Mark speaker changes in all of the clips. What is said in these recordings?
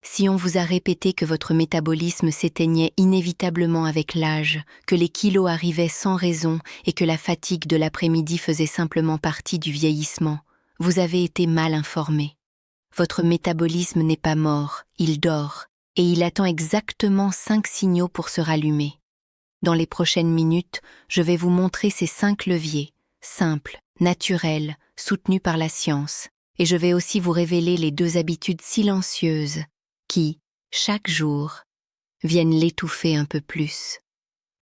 Speaker 1: Si on vous a répété que votre métabolisme s'éteignait inévitablement avec l'âge, que les kilos arrivaient sans raison et que la fatigue de l'après-midi faisait simplement partie du vieillissement, vous avez été mal informé. Votre métabolisme n'est pas mort, il dort, et il attend exactement 5 signaux pour se rallumer. Dans les prochaines minutes, je vais vous montrer ces 5 leviers, simples, naturels, soutenus par la science, et je vais aussi vous révéler les 2 habitudes silencieuses qui, chaque jour, viennent l'étouffer un peu plus.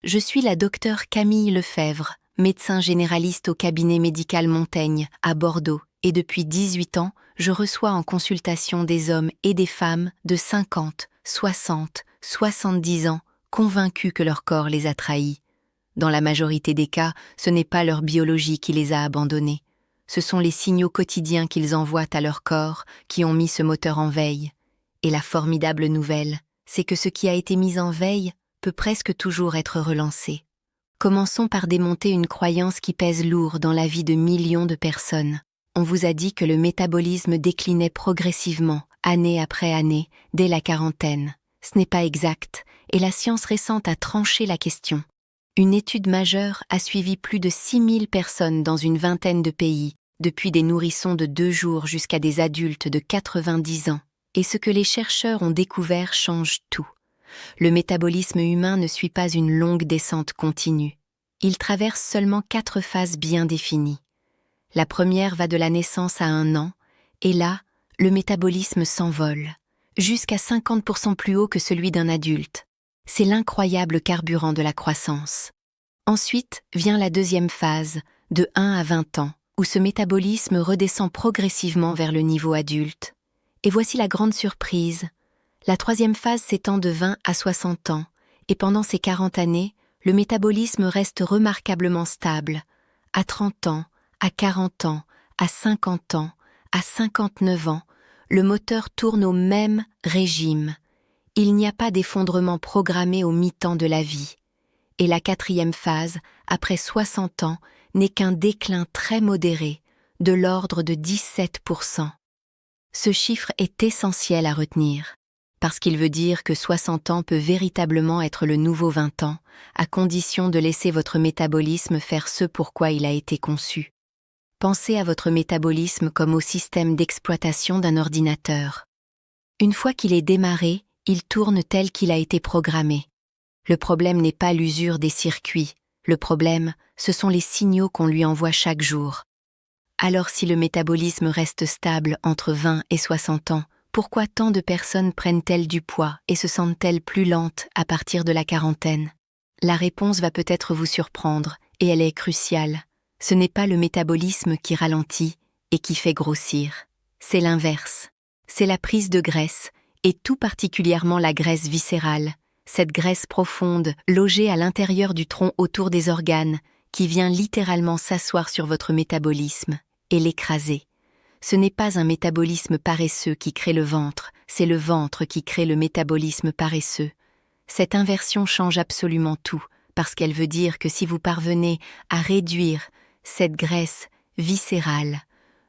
Speaker 1: Je suis la docteure Camille Lefebvre, médecin généraliste au cabinet médical Montaigne, à Bordeaux, et depuis 18 ans, je reçois en consultation des hommes et des femmes de 50, 60, 70 ans, convaincus que leur corps les a trahis. Dans la majorité des cas, ce n'est pas leur biologie qui les a abandonnés. Ce sont les signaux quotidiens qu'ils envoient à leur corps qui ont mis ce moteur en veille. Et la formidable nouvelle, c'est que ce qui a été mis en veille peut presque toujours être relancé. Commençons par démonter une croyance qui pèse lourd dans la vie de millions de personnes. On vous a dit que le métabolisme déclinait progressivement, année après année, dès la quarantaine. Ce n'est pas exact, et la science récente a tranché la question. Une étude majeure a suivi plus de 6000 personnes dans une vingtaine de pays, depuis des nourrissons de 2 jours jusqu'à des adultes de 90 ans. Et ce que les chercheurs ont découvert change tout. Le métabolisme humain ne suit pas une longue descente continue. Il traverse seulement 4 phases bien définies. La première va de la naissance à 1 an, et là, le métabolisme s'envole, jusqu'à 50% plus haut que celui d'un adulte. C'est l'incroyable carburant de la croissance. Ensuite vient la deuxième phase, de 1 à 20 ans, où ce métabolisme redescend progressivement vers le niveau adulte. Et voici la grande surprise. La troisième phase s'étend de 20 à 60 ans, et pendant ces 40 années, le métabolisme reste remarquablement stable. À 30 ans, à 40 ans, à 50 ans, à 59 ans, le moteur tourne au même régime. Il n'y a pas d'effondrement programmé au mi-temps de la vie. Et la quatrième phase, après 60 ans, n'est qu'un déclin très modéré, de l'ordre de 17%. Ce chiffre est essentiel à retenir, parce qu'il veut dire que 60 ans peut véritablement être le nouveau 20 ans, à condition de laisser votre métabolisme faire ce pourquoi il a été conçu. Pensez à votre métabolisme comme au système d'exploitation d'un ordinateur. Une fois qu'il est démarré, il tourne tel qu'il a été programmé. Le problème n'est pas l'usure des circuits, le problème, ce sont les signaux qu'on lui envoie chaque jour. Alors si le métabolisme reste stable entre 20 et 60 ans, pourquoi tant de personnes prennent-elles du poids et se sentent-elles plus lentes à partir de la quarantaine? La réponse va peut-être vous surprendre, et elle est cruciale. Ce n'est pas le métabolisme qui ralentit et qui fait grossir. C'est l'inverse. C'est la prise de graisse, et tout particulièrement la graisse viscérale, cette graisse profonde, logée à l'intérieur du tronc autour des organes, qui vient littéralement s'asseoir sur votre métabolisme et l'écraser. Ce n'est pas un métabolisme paresseux qui crée le ventre, c'est le ventre qui crée le métabolisme paresseux. Cette inversion change absolument tout, parce qu'elle veut dire que si vous parvenez à réduire cette graisse viscérale,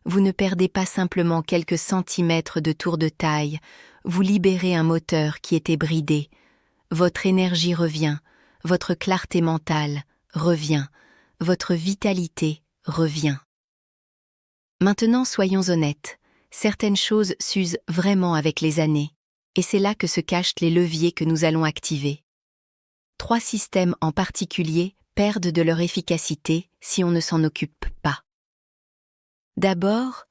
Speaker 1: vous ne perdez pas simplement quelques centimètres de tour de taille, vous libérez un moteur qui était bridé. Votre énergie revient, votre clarté mentale revient, votre vitalité revient. Maintenant, soyons honnêtes, certaines choses s'usent vraiment avec les années, et c'est là que se cachent les leviers que nous allons activer. 3 systèmes en particulier perdent de leur efficacité si on ne s'en occupe pas. D'abord,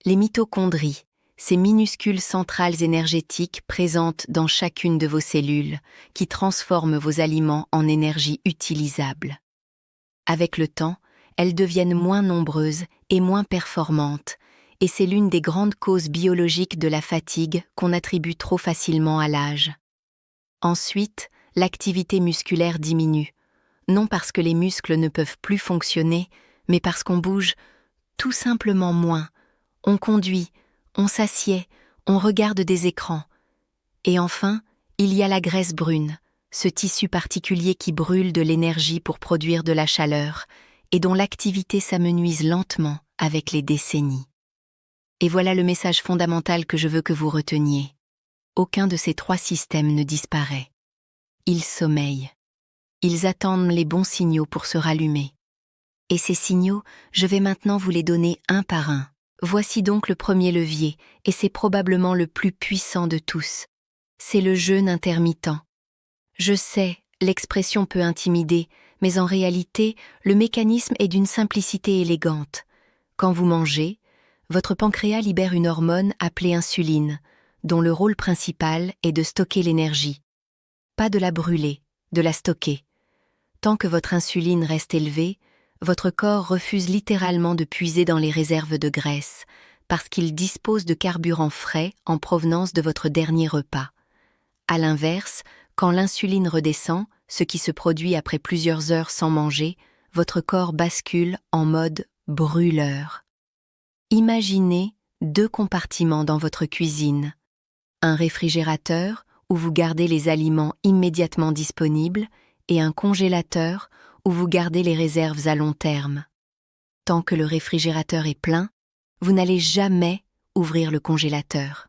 Speaker 1: les mitochondries, ces minuscules centrales énergétiques présentes dans chacune de vos cellules, qui transforment vos aliments en énergie utilisable. Avec le temps, elles deviennent moins nombreuses et moins performantes, et c'est l'une des grandes causes biologiques de la fatigue qu'on attribue trop facilement à l'âge. Ensuite, l'activité musculaire diminue, non parce que les muscles ne peuvent plus fonctionner, mais parce qu'on bouge tout simplement moins. On conduit, on s'assied, on regarde des écrans. Et enfin, il y a la graisse brune, ce tissu particulier qui brûle de l'énergie pour produire de la chaleur, et dont l'activité s'amenuise lentement avec les décennies. Et voilà le message fondamental que je veux que vous reteniez. Aucun de ces trois systèmes ne disparaît. Ils sommeillent. Ils attendent les bons signaux pour se rallumer. Et ces signaux, je vais maintenant vous les donner un par un. Voici donc le premier levier, et c'est probablement le plus puissant de tous. C'est le jeûne intermittent. Je sais, l'expression peut intimider, mais en réalité, le mécanisme est d'une simplicité élégante. Quand vous mangez, votre pancréas libère une hormone appelée insuline, dont le rôle principal est de stocker l'énergie. Pas de la brûler, de la stocker. Tant que votre insuline reste élevée, votre corps refuse littéralement de puiser dans les réserves de graisse, parce qu'il dispose de carburant frais en provenance de votre dernier repas. À l'inverse, quand l'insuline redescend, ce qui se produit après plusieurs heures sans manger, votre corps bascule en mode brûleur. Imaginez 2 compartiments dans votre cuisine. Un réfrigérateur où vous gardez les aliments immédiatement disponibles et un congélateur où vous gardez les réserves à long terme. Tant que le réfrigérateur est plein, vous n'allez jamais ouvrir le congélateur.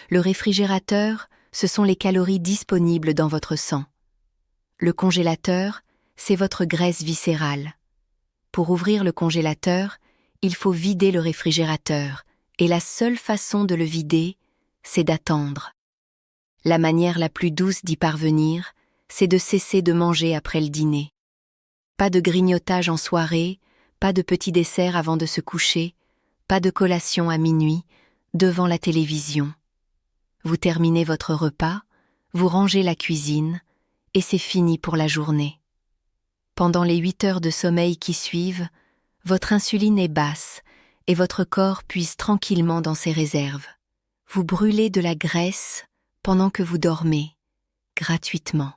Speaker 1: Le réfrigérateur, ce sont les calories disponibles dans votre sang. Le congélateur, c'est votre graisse viscérale. Pour ouvrir le congélateur, il faut vider le réfrigérateur, et la seule façon de le vider, c'est d'attendre. La manière la plus douce d'y parvenir, c'est de cesser de manger après le dîner. Pas de grignotage en soirée, pas de petit dessert avant de se coucher, pas de collation à minuit, devant la télévision. Vous terminez votre repas, vous rangez la cuisine, et c'est fini pour la journée. Pendant les 8 heures de sommeil qui suivent, votre insuline est basse et votre corps puise tranquillement dans ses réserves. Vous brûlez de la graisse pendant que vous dormez, gratuitement.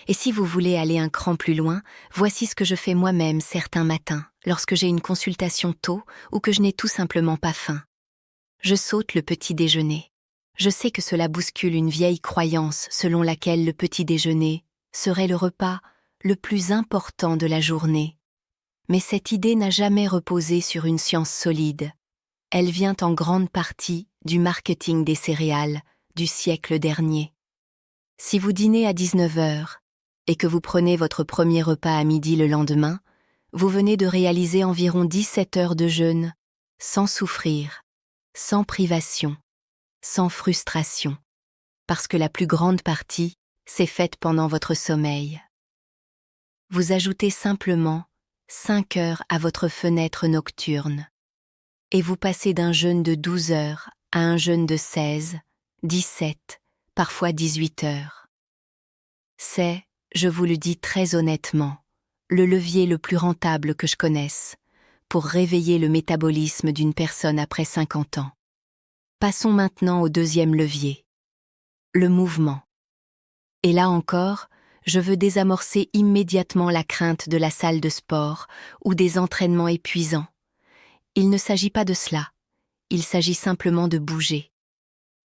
Speaker 1: Et si vous voulez aller un cran plus loin, voici ce que je fais moi-même certains matins, lorsque j'ai une consultation tôt ou que je n'ai tout simplement pas faim. Je saute le petit déjeuner. Je sais que cela bouscule une vieille croyance selon laquelle le petit déjeuner serait le repas le plus important de la journée. Mais cette idée n'a jamais reposé sur une science solide. Elle vient en grande partie du marketing des céréales du siècle dernier. Si vous dînez à 19 heures et que vous prenez votre premier repas à midi le lendemain, vous venez de réaliser environ 17 heures de jeûne, sans souffrir, sans privation, sans frustration, parce que la plus grande partie s'est faite pendant votre sommeil. Vous ajoutez simplement 5 heures à votre fenêtre nocturne, et vous passez d'un jeûne de 12 heures à un jeûne de 16, 17, parfois 18 heures. C'est, je vous le dis très honnêtement, le levier le plus rentable que je connaisse pour réveiller le métabolisme d'une personne après 50 ans. Passons maintenant au deuxième levier, le mouvement. Et là encore, je veux désamorcer immédiatement la crainte de la salle de sport ou des entraînements épuisants. Il ne s'agit pas de cela, il s'agit simplement de bouger.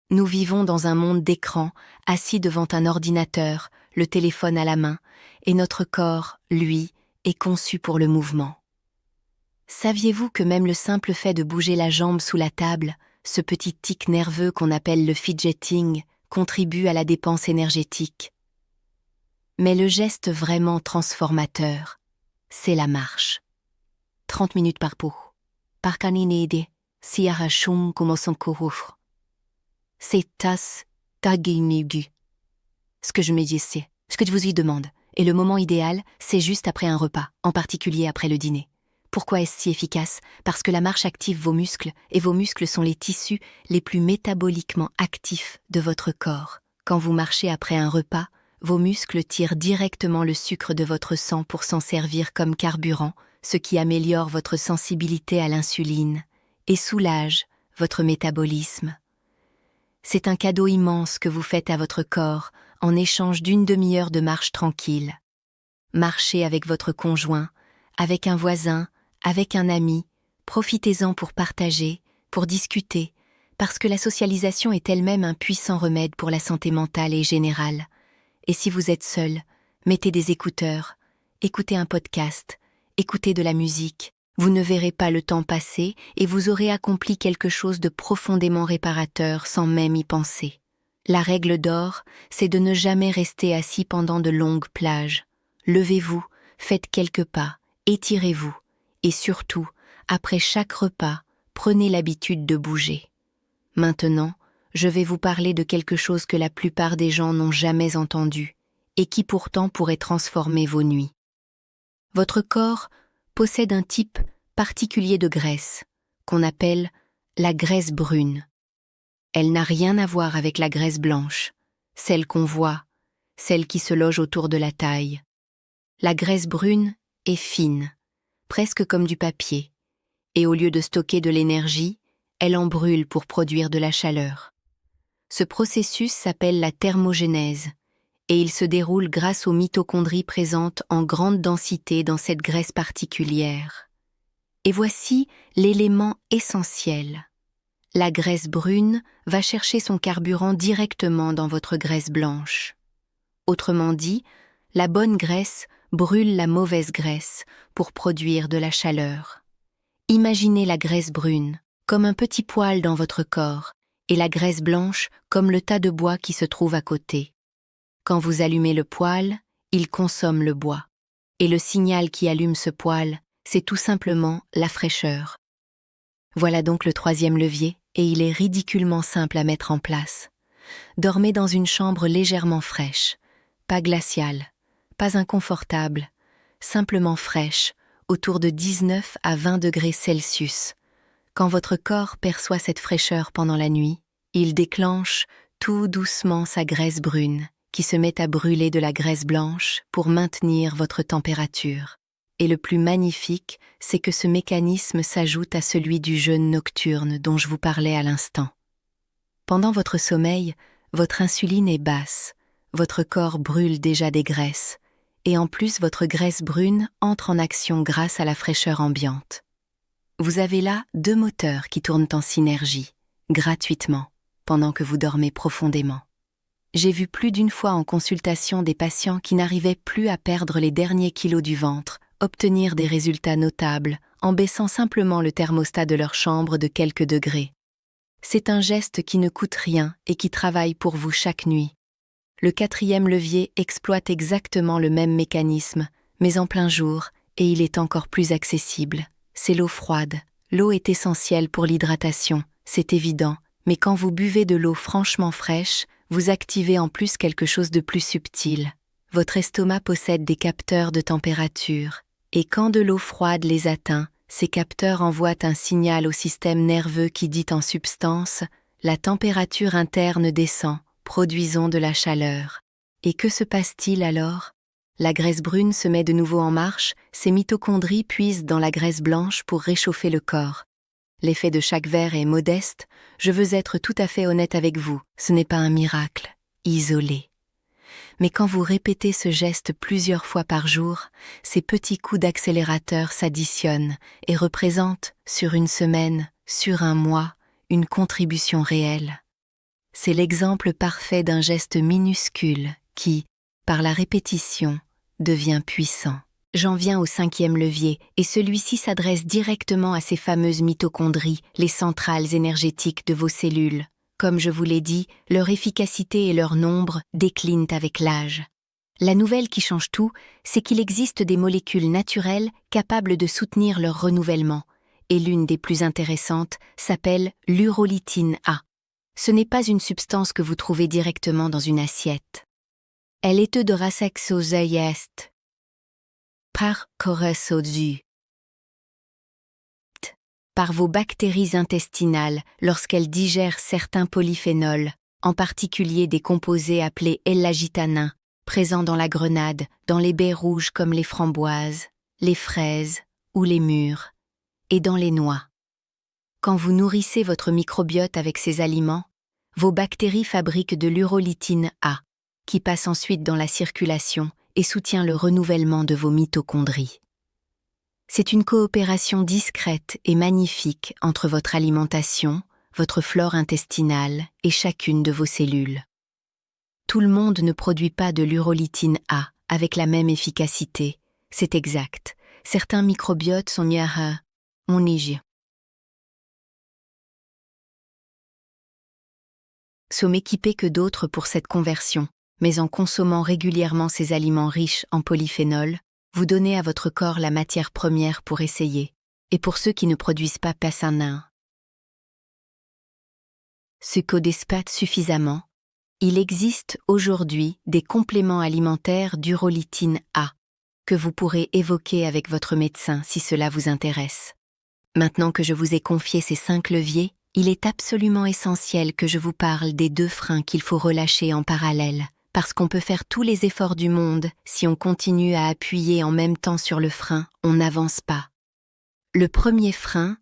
Speaker 1: Nous vivons dans un monde d'écran, assis devant un ordinateur, le téléphone à la main, et notre corps, lui, est conçu pour le mouvement. Saviez-vous que même le simple fait de bouger la jambe sous la table, ce petit tic nerveux qu'on appelle le fidgeting, contribue à la dépense énergétique? Mais le geste vraiment transformateur, c'est la marche. 30 minutes par pot. Par caninede, si arrachum comme son couvre. C'est tas, taginugu. Ce que je me dis, c'est, ce que je vous y demande, et le moment idéal, c'est juste après un repas, en particulier après le dîner. Pourquoi est-ce si efficace? Parce que la marche active vos muscles, et vos muscles sont les tissus les plus métaboliquement actifs de votre corps. Quand vous marchez après un repas, vos muscles tirent directement le sucre de votre sang pour s'en servir comme carburant, ce qui améliore votre sensibilité à l'insuline et soulage votre métabolisme. C'est un cadeau immense que vous faites à votre corps en échange d'une demi-heure de marche tranquille. Marchez avec votre conjoint, avec un voisin, avec un ami, profitez-en pour partager, pour discuter, parce que la socialisation est elle-même un puissant remède pour la santé mentale et générale. Et si vous êtes seul, mettez des écouteurs, écoutez un podcast, écoutez de la musique. Vous ne verrez pas le temps passer et vous aurez accompli quelque chose de profondément réparateur sans même y penser. La règle d'or, c'est de ne jamais rester assis pendant de longues plages. Levez-vous, faites quelques pas, étirez-vous, et surtout, après chaque repas, prenez l'habitude de bouger. Maintenant, je vais vous parler de quelque chose que la plupart des gens n'ont jamais entendu, et qui pourtant pourrait transformer vos nuits. Votre corps possède un type particulier de graisse, qu'on appelle la graisse brune. Elle n'a rien à voir avec la graisse blanche, celle qu'on voit, celle qui se loge autour de la taille. La graisse brune est fine, presque comme du papier, et au lieu de stocker de l'énergie, elle en brûle pour produire de la chaleur. Ce processus s'appelle la thermogénèse, et il se déroule grâce aux mitochondries présentes en grande densité dans cette graisse particulière. Et voici l'élément essentiel. La graisse brune va chercher son carburant directement dans votre graisse blanche. Autrement dit, la bonne graisse brûle la mauvaise graisse pour produire de la chaleur. Imaginez la graisse brune comme un petit poil dans votre corps et la graisse blanche comme le tas de bois qui se trouve à côté. Quand vous allumez le poêle, il consomme le bois. Et le signal qui allume ce poêle, c'est tout simplement la fraîcheur. Voilà donc le troisième levier, et il est ridiculement simple à mettre en place. Dormez dans une chambre légèrement fraîche, pas glaciale, pas inconfortable, simplement fraîche, autour de 19 à 20 degrés Celsius. Quand votre corps perçoit cette fraîcheur pendant la nuit, il déclenche tout doucement sa graisse brune, qui se met à brûler de la graisse blanche pour maintenir votre température. Et le plus magnifique, c'est que ce mécanisme s'ajoute à celui du jeûne nocturne dont je vous parlais à l'instant. Pendant votre sommeil, votre insuline est basse, votre corps brûle déjà des graisses, et en plus votre graisse brune entre en action grâce à la fraîcheur ambiante. Vous avez là 2 moteurs qui tournent en synergie, gratuitement, pendant que vous dormez profondément. J'ai vu plus d'une fois en consultation des patients qui n'arrivaient plus à perdre les derniers kilos du ventre, obtenir des résultats notables en baissant simplement le thermostat de leur chambre de quelques degrés. C'est un geste qui ne coûte rien et qui travaille pour vous chaque nuit. Le 4e levier exploite exactement le même mécanisme, mais en plein jour, et il est encore plus accessible. C'est l'eau froide. L'eau est essentielle pour l'hydratation, c'est évident, mais quand vous buvez de l'eau franchement fraîche, vous activez en plus quelque chose de plus subtil. Votre estomac possède des capteurs de température, et quand de l'eau froide les atteint, ces capteurs envoient un signal au système nerveux qui dit en substance « la température interne descend, produisons de la chaleur ». Et que se passe-t-il alors ? La graisse brune se met de nouveau en marche, ses mitochondries puisent dans la graisse blanche pour réchauffer le corps. L'effet de chaque verre est modeste, je veux être tout à fait honnête avec vous, ce n'est pas un miracle, isolé. Mais quand vous répétez ce geste plusieurs fois par jour, ces petits coups d'accélérateur s'additionnent et représentent, sur une semaine, sur un mois, une contribution réelle. C'est l'exemple parfait d'un geste minuscule qui, par la répétition, devient puissant. J'en viens au 5e levier, et celui-ci s'adresse directement à ces fameuses mitochondries, les centrales énergétiques de vos cellules. Comme je vous l'ai dit, leur efficacité et leur nombre déclinent avec l'âge. La nouvelle qui change tout, c'est qu'il existe des molécules naturelles capables de soutenir leur renouvellement, et l'une des plus intéressantes s'appelle l'urolitine A. Ce n'est pas une substance que vous trouvez directement dans une assiette. Elle est de rasaxosaïeste. Par corressodu. Par vos bactéries intestinales lorsqu'elles digèrent certains polyphénols, en particulier des composés appelés L-agitanins, présents dans la grenade, dans les baies rouges comme les framboises, les fraises ou les mûres, et dans les noix. Quand vous nourrissez votre microbiote avec ces aliments, vos bactéries fabriquent de l'urolitine A, qui passe ensuite dans la circulation et soutient le renouvellement de vos mitochondries. C'est une coopération discrète et magnifique entre votre alimentation, votre flore intestinale et chacune de vos cellules. Tout le monde ne produit pas de l'urolitine A avec la même efficacité, c'est exact. Certains microbiotes sont mieux à on y Sommes équipés que d'autres pour cette conversion, mais en consommant régulièrement ces aliments riches en polyphénol, vous donnez à votre corps la matière première pour essayer, et pour ceux qui ne produisent pas passanin. Succodespate suffisamment. Il existe aujourd'hui des compléments alimentaires d'urolitine A, que vous pourrez évoquer avec votre médecin si cela vous intéresse. Maintenant que je vous ai confié ces 5 leviers, il est absolument essentiel que je vous parle des 2 freins qu'il faut relâcher en parallèle, parce qu'on peut faire tous les efforts du monde, si on continue à appuyer en même temps sur le frein, on n'avance pas. Le premier frein,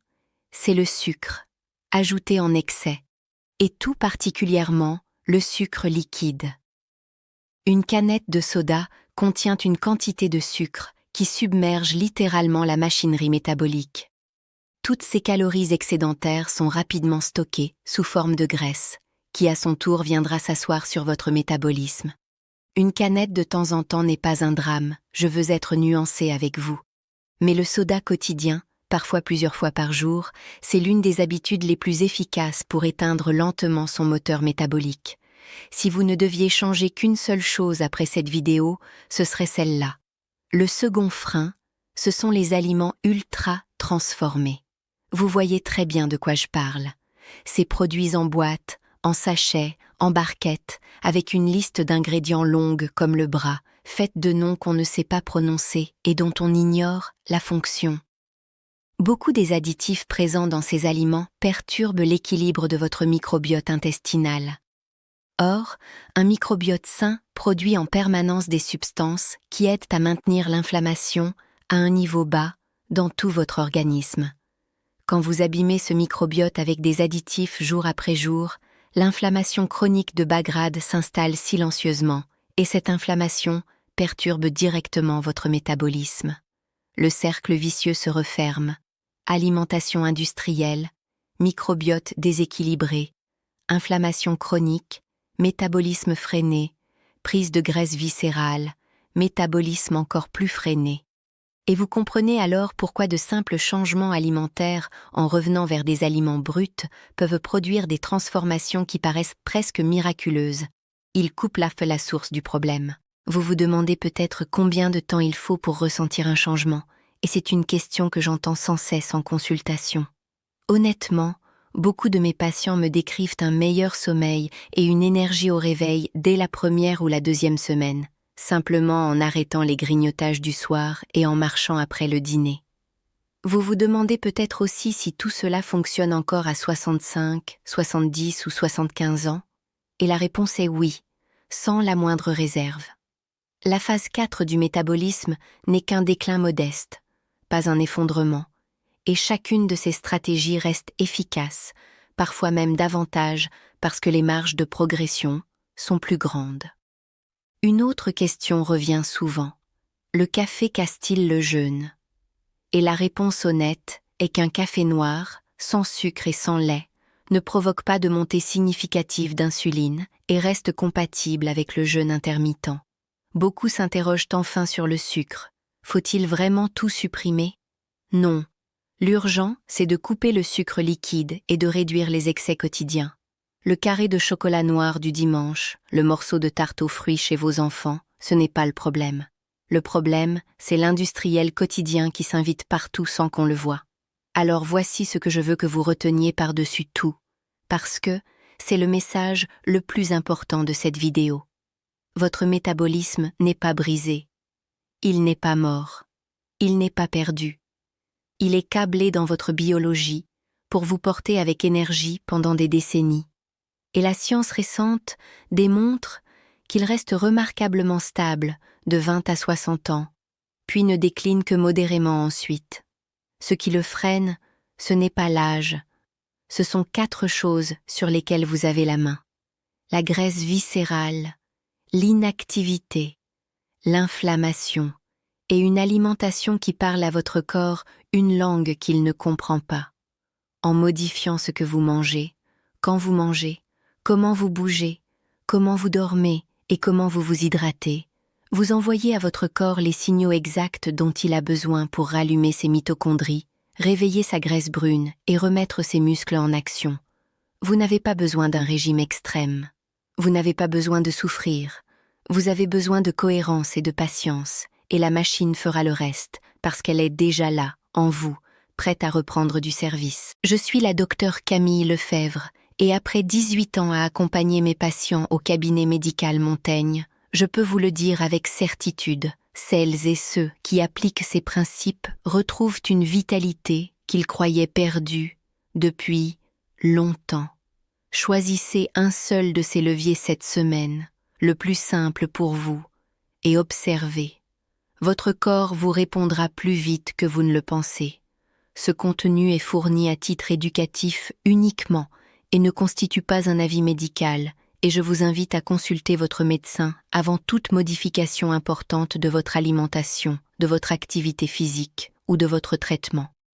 Speaker 1: c'est le sucre, ajouté en excès, et tout particulièrement le sucre liquide. Une canette de soda contient une quantité de sucre qui submerge littéralement la machinerie métabolique. Toutes ces calories excédentaires sont rapidement stockées sous forme de graisse, qui à son tour viendra s'asseoir sur votre métabolisme. Une canette de temps en temps n'est pas un drame, je veux être nuancée avec vous. Mais le soda quotidien, parfois plusieurs fois par jour, c'est l'une des habitudes les plus efficaces pour éteindre lentement son moteur métabolique. Si vous ne deviez changer qu'une seule chose après cette vidéo, ce serait celle-là. Le second frein, ce sont les aliments ultra transformés. Vous voyez très bien de quoi je parle. Ces produits en boîte, en sachet, en barquette, avec une liste d'ingrédients longue comme le bras, faite de noms qu'on ne sait pas prononcer et dont on ignore la fonction. Beaucoup des additifs présents dans ces aliments perturbent l'équilibre de votre microbiote intestinal. Or, un microbiote sain produit en permanence des substances qui aident à maintenir l'inflammation à un niveau bas dans tout votre organisme. Quand vous abîmez ce microbiote avec des additifs jour après jour, l'inflammation chronique de bas grade s'installe silencieusement et cette inflammation perturbe directement votre métabolisme. Le cercle vicieux se referme. Alimentation industrielle, microbiote déséquilibré, inflammation chronique, métabolisme freiné, prise de graisse viscérale, métabolisme encore plus freiné. Et vous comprenez alors pourquoi de simples changements alimentaires en revenant vers des aliments bruts peuvent produire des transformations qui paraissent presque miraculeuses. Ils coupent la source du problème. Vous vous demandez peut-être combien de temps il faut pour ressentir un changement, et c'est une question que j'entends sans cesse en consultation. Honnêtement, beaucoup de mes patients me décrivent un meilleur sommeil et une énergie au réveil dès la première ou la deuxième semaine, simplement en arrêtant les grignotages du soir et en marchant après le dîner. Vous vous demandez peut-être aussi si tout cela fonctionne encore à 65, 70 ou 75 ans, et la réponse est oui, sans la moindre réserve. La phase 4 du métabolisme n'est qu'un déclin modeste, pas un effondrement, et chacune de ces stratégies reste efficace, parfois même davantage parce que les marges de progression sont plus grandes. Une autre question revient souvent. Le café casse-t-il le jeûne? Et la réponse honnête est qu'un café noir, sans sucre et sans lait, ne provoque pas de montée significative d'insuline et reste compatible avec le jeûne intermittent. Beaucoup s'interrogent enfin sur le sucre. Faut-il vraiment tout supprimer? Non. L'urgent, c'est de couper le sucre liquide et de réduire les excès quotidiens. Le carré de chocolat noir du dimanche, le morceau de tarte aux fruits chez vos enfants, ce n'est pas le problème. Le problème, c'est l'industriel quotidien qui s'invite partout sans qu'on le voie. Alors voici ce que je veux que vous reteniez par-dessus tout, parce que c'est le message le plus important de cette vidéo. Votre métabolisme n'est pas brisé. Il n'est pas mort. Il n'est pas perdu. Il est câblé dans votre biologie pour vous porter avec énergie pendant des décennies. Et la science récente démontre qu'il reste remarquablement stable de 20 à 60 ans, puis ne décline que modérément ensuite. Ce qui le freine, ce n'est pas l'âge. Ce sont 4 choses sur lesquelles vous avez la main. La graisse viscérale, l'inactivité, l'inflammation et une alimentation qui parle à votre corps une langue qu'il ne comprend pas. En modifiant ce que vous mangez, quand vous mangez, comment vous bougez, comment vous dormez et comment vous vous hydratez, vous envoyez à votre corps les signaux exacts dont il a besoin pour rallumer ses mitochondries, réveiller sa graisse brune et remettre ses muscles en action. Vous n'avez pas besoin d'un régime extrême. Vous n'avez pas besoin de souffrir. Vous avez besoin de cohérence et de patience, et la machine fera le reste, parce qu'elle est déjà là, en vous, prête à reprendre du service. Je suis la docteure Camille Lefebvre, et après 18 ans à accompagner mes patients au cabinet médical Montaigne, je peux vous le dire avec certitude, celles et ceux qui appliquent ces principes retrouvent une vitalité qu'ils croyaient perdue depuis longtemps. Choisissez un seul de ces leviers cette semaine, le plus simple pour vous, et observez. Votre corps vous répondra plus vite que vous ne le pensez. Ce contenu est fourni à titre éducatif uniquement et ne constitue pas un avis médical, et je vous invite à consulter votre médecin avant toute modification importante de votre alimentation, de votre activité physique ou de votre traitement.